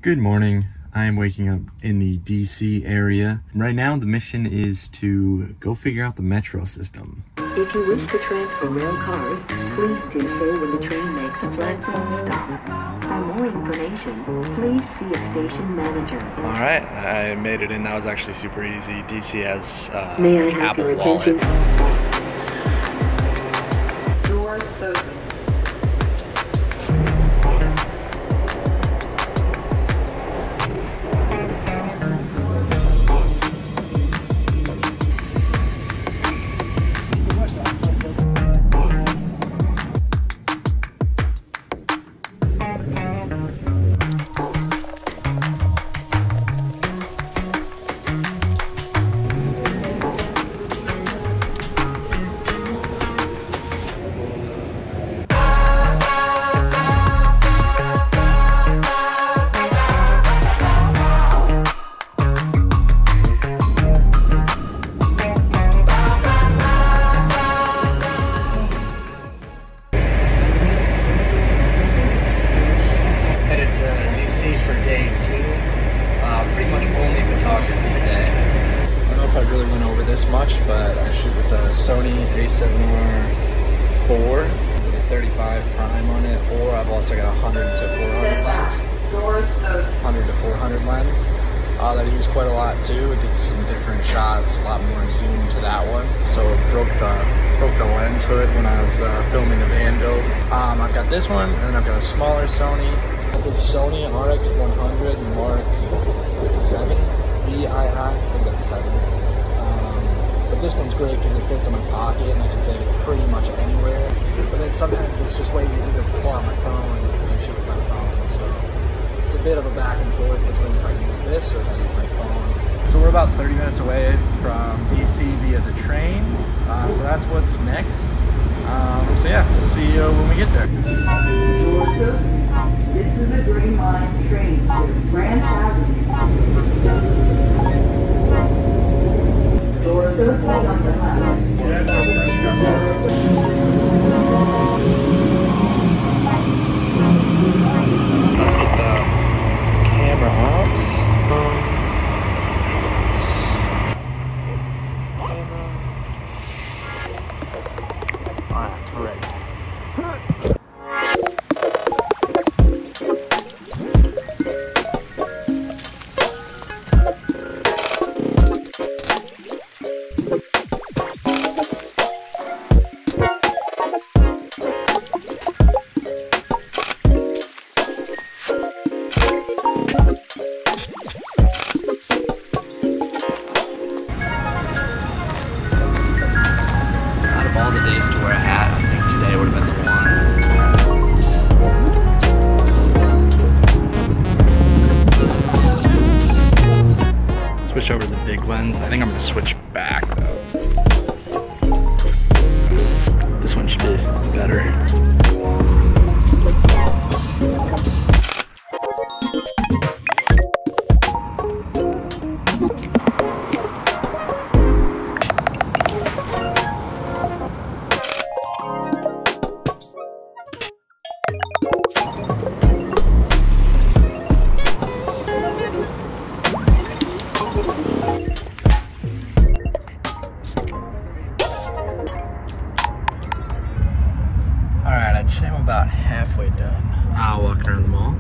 Good morning. I am waking up in the DC area. Right now, the mission is to go figure out the metro system. If you wish to transfer rail cars, please do so when the train makes a platform stop. For more information, please see a station manager. All right, I made it in. That was actually super easy. DC has May I have Apple your Wallet. attention? Doors open. But I shoot with a Sony A7R IV with a 35 prime on it, or I've also got a 100 to 400 lens. 100 to 400 lens that I use quite a lot too. It gets some different shots, a lot more zoom to that one. So it broke the lens hood when I was filming the van build. I've got this one, and then I've got a smaller Sony. I've got this Sony RX100 Mark 7 VII. I think that's 7. But this one's great because it fits in my pocket and I can take it pretty much anywhere. But then sometimes it's just way easier to pull out my phone and shoot with my phone. So it's a bit of a back and forth between if I use this or if I use my phone. So we're about 30 minutes away from DC via the train. So that's what's next. So yeah, we'll see you when we get there. Georgia, this is a Green Line train to Branch Avenue. Doors open on the left. Let's get the camera out. Alright, we're ready. All the days to wear a hat, I think today would have been the one. Switch over to the big lens. I think I'm gonna switch back though. This one should be better. I'd say I'm about halfway done walking around the mall.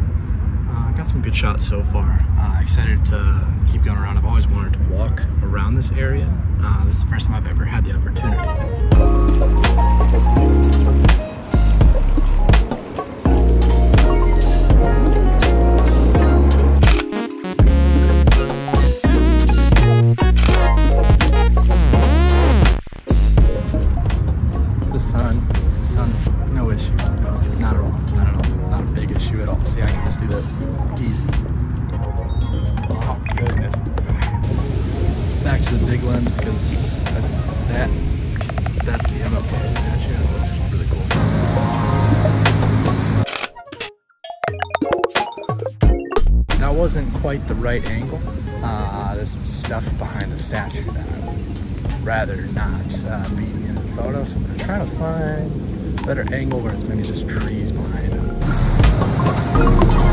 Got some good shots so far. Excited to keep going around. I've always wanted to walk around this area. This is the first time I've ever had the opportunity. The sun, no issue. No, not at all. Not at all. Not a big issue at all. See, I can just do this. Easy. Oh, goodness. Back to the big lens because that's the MLK statue. It looks really cool. That wasn't quite the right angle. There's some stuff behind the statue that I'd rather not be in the photo, so I'm trying to find a better angle where it's maybe just trees behind it.